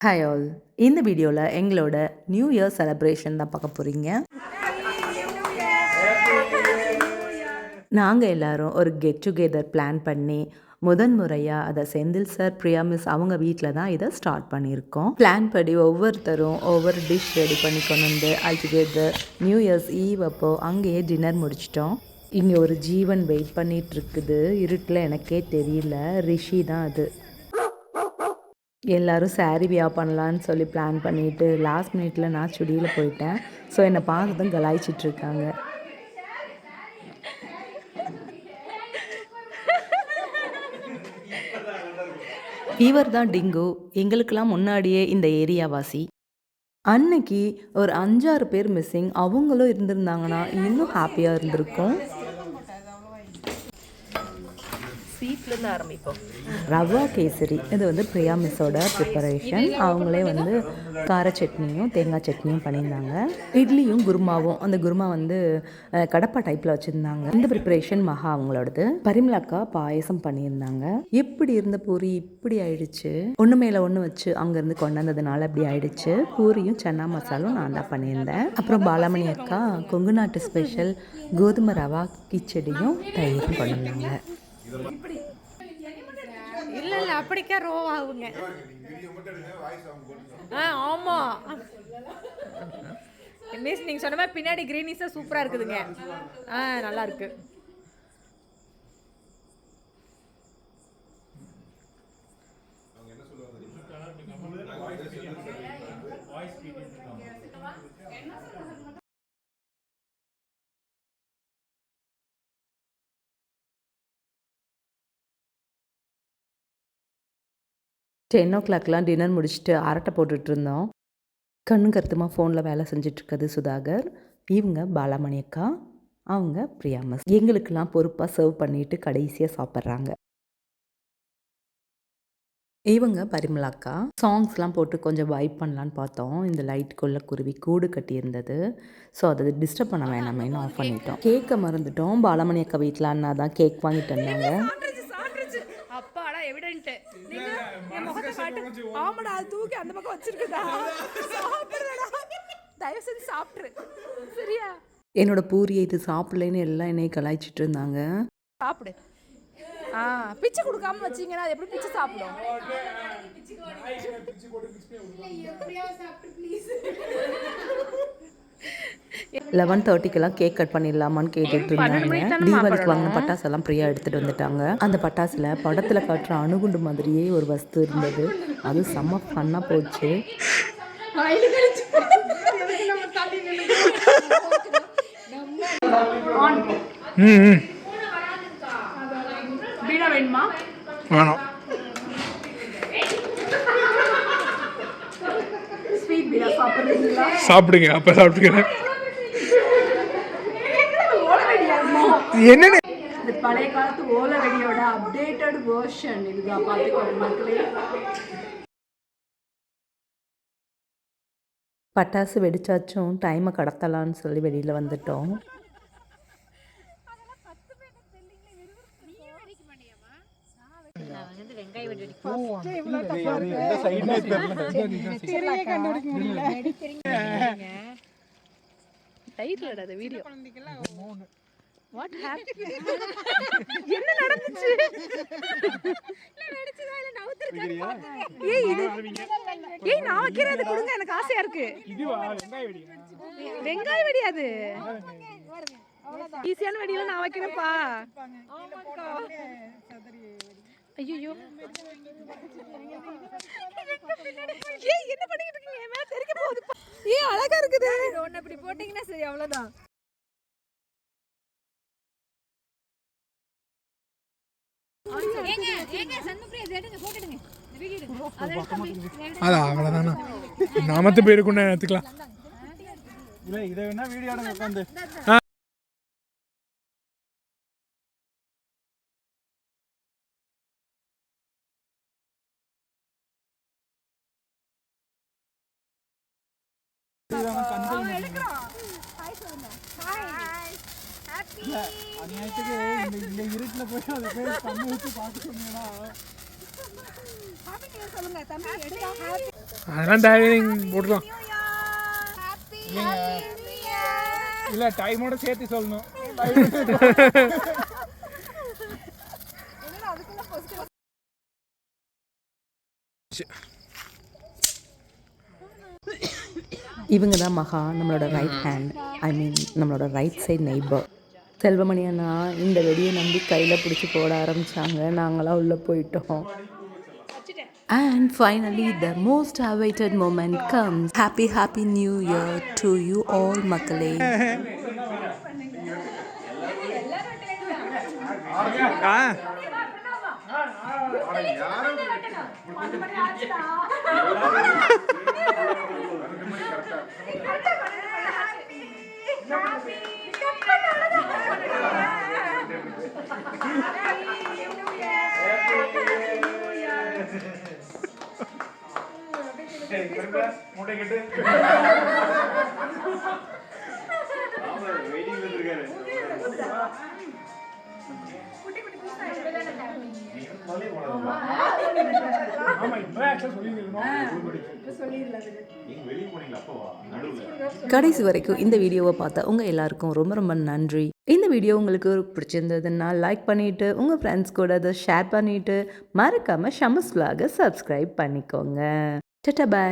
Hi all. இந்த வீடியோவில் எங்களோட நியூ இயர் செலிப்ரேஷன் தான் பார்க்க போகிறீங்க. நாங்கள் எல்லோரும் ஒரு கெட் டுகெதர் பிளான் பண்ணி முறையாக அதை செந்தில் சார், பிரியா மிஸ் அவங்க வீட்டில் தான் இதை ஸ்டார்ட் பண்ணியிருக்கோம். பிளான் படி ஒவ்வொருத்தரும் ஒவ்வொரு டிஷ் ரெடி பண்ணி கொண்டு வந்து டுகெதர் நியூ இயர்ஸ் ஈவ் அப்போ அங்கேயே டின்னர் முடிச்சிட்டோம். இங்கே ஒரு ஜீவன் வெயிட் பண்ணிகிட்டு இருக்குது. இருட்டில் எனக்கே தெரியல, ரிஷி தான் அது. எல்லோரும் சாரீ வியா பண்ணலான்னு சொல்லி பிளான் பண்ணிவிட்டு லாஸ்ட் மினிட்டில் நான் சுடியில் போயிட்டேன். ஸோ என்னை பார்த்ததும் கலாய்ச்சிட்ருக்காங்க. இவர் தான் டிங்கு, எங்களுக்கெல்லாம் முன்னாடியே இந்த ஏரியாவாசி. அன்னைக்கு ஒரு 5-6 பேர் மிஸ்ஸிங். அவங்களும் இருந்திருந்தாங்கன்னா இன்னும் ஹாப்பியாக இருந்திருக்கும். ஸ்வீட்லேருந்து ஆரம்பிப்போம். ரவா கேசரி இது வந்து பிரியா மிஸ்ஸோட ப்ரிப்பரேஷன். அவங்களே வந்து கார சட்னியும் தேங்காய் சட்னியும் பண்ணியிருந்தாங்க. இட்லியும் குருமாவும், அந்த குருமா வந்து கடப்பா டைப்பில் வச்சுருந்தாங்க. இந்த ப்ரிப்பரேஷன் மகா அவங்களோடது. பரிமளாக்கா பாயசம் பண்ணியிருந்தாங்க. எப்படி இருந்த பூரி இப்படி ஆயிடுச்சு, ஒன்று மேலே ஒன்று வச்சு அங்கேருந்து கொண்டு வந்ததுனால அப்படி ஆயிடுச்சு. பூரியும் சன்னா மசாலும் நான் தான் பண்ணியிருந்தேன். அப்புறம் பாலாமணி அக்கா கொங்கு நாட்டு ஸ்பெஷல் கோதுமை ரவா கிச்சடியும் தயிரும் பண்ணியிருந்தாங்க. இல்ல இல்ல அப்படிக்கா ரோவாகுங்க. ஆமா மிஸ் நீங்க சொன்ன மாதிரி பின்னாடி கிரீனிஸா சூப்பரா இருக்குதுங்க. நல்லா இருக்கு. டென் ஓ கிளாக்லாம் டின்னர் முடிச்சுட்டு அரட்டை போட்டுட்டு இருந்தோம். கண்ணு கருத்துமாக ஃபோனில் வேலை செஞ்சிட்ருக்குது சுதாகர். இவங்க பாலாமணி அக்கா, அவங்க பிரியா மிஸ். எங்களுக்கெல்லாம் பொறுப்பாக சர்வ் பண்ணிவிட்டு கடைசியாக சாப்பிட்றாங்க. இவங்க பரிமளாக்கா. சாங்ஸ்லாம் போட்டு கொஞ்சம் வைப் பண்ணலான்னு பார்த்தோம். இந்த லைட்டுக்குள்ளே குருவி கூடு கட்டியிருந்தது. ஸோ அதை டிஸ்டர்ப் பண்ண வேணாமேன்னு ஆஃப் பண்ணிட்டோம். கேக்கை மறந்துட்டோம். பாலாமணி அக்கா வீட்டில் அண்ணா தான் கேக் வாங்கிட்டு வந்தாங்க. ஆமாடா அது தூக்கி அந்த பக்கம் வச்சிருக்குதா, தயவு செஞ்சு சாப்பிட்ரு சரியா. என்னோட பூரியை இது சாப்பிடலன்னு எல்லாம் என்னை கலாய்ச்சிட்டு இருந்தாங்க. சாப்பிடு. பிச்சு கொடுக்காம வச்சிங்கன்னா அது எப்படி பிச்சு சாப்பிடும்? 11:30க்கெல்லாம் கேக் கட் பண்ணிடலாமான்னு கேட்டுட்டு இருந்தாங்க. தீபாவளிக்கு வாங்கின பட்டாசெல்லாம் பிரியா எடுத்துகிட்டு வந்துட்டாங்க. அந்த பட்டாசில் படத்தில் காட்டுற அணுகுண்டு மாதிரியே ஒரு வஸ்து இருந்தது. அது செம்ம ஃபன்னாக போச்சு. வேணுமா? வேணும். சாப்பிடுங்க. அப்ப சாப்பிட்டுக்கிறேன். என்னன்னு இந்த பழைய காலத்து ஓலை வெடியோட அப்டேட்டட் வெர்ஷன் இதுதான். பார்த்துக்கோங்க மக்களே. பட்டாசு வெடிச்சாச்சும் டைமை கடத்தலான்னு சொல்லி வெளியில் வந்துட்டோம். என்ன நடந்துச்சு? நான் வைக்கிறது கொடுங்க, எனக்கு ஆசையா இருக்கு. வெங்காய வெடி அது ஈஸியான வெடியில நான் வைக்கிறேன்ப்பா. ஐயோ என்ன பண்ணிட்டு இருக்கீங்க? மேல தெறிக்க போகுது. அழகா இருக்குது. ஒன்னு இப்படி போட்டீங்கன்னா சரி, அவ்வளவுதான். அவ்வளவுதானா? நாமத்து பேருக்குன்னு எடுத்துக்கலாம். இதை வேணா வீடியோ உட்காந்து அநியாயத்துக்கு இந்த இருட்டில் போய் அதை போய் கண்ணு வச்சு பார்க்க சொன்னீங்கன்னா ஹாப்பி நியூ இயர் சொல்லுங்க தம்பி எடுடா ஹாப்பி அதெல்லாம் தேவையில்லை போட்டுக்கலாம் new year happy new year இல்லை டைமோட சேர்த்து சொல்லணும் என்னடா அதுக்குள்ள ஃபர்ஸ்ட் இவங்க தான் மகா, நம்மளோட ரைட் ஹேண்ட், ஐ மீன் நம்மளோட ரைட் சைட் நெய்பர். செல்வமணி அண்ணா இந்த வெடியை நம்பி கையில் பிடிச்சி போட ஆரம்பித்தாங்க. நாங்களாம் உள்ளே போயிட்டோம். And finally the most awaited moment comes. Happy New Year to you all மக்களே. கடைசி வரைக்கும் இந்த வீடியோவை பார்த்தா உங்கள் எல்லாருக்கும் ரொம்ப ரொம்ப நன்றி. இந்த வீடியோ உங்களுக்கு பிடிச்சிருந்ததுன்னா லைக் பண்ணிவிட்டு உங்கள் ஃப்ரெண்ட்ஸ் கூட அதை ஷேர் பண்ணிவிட்டு மறக்காமல் ஷமஸ் vlog-ஐ சப்ஸ்கிரைப் பண்ணிக்கோங்க. Tata bye.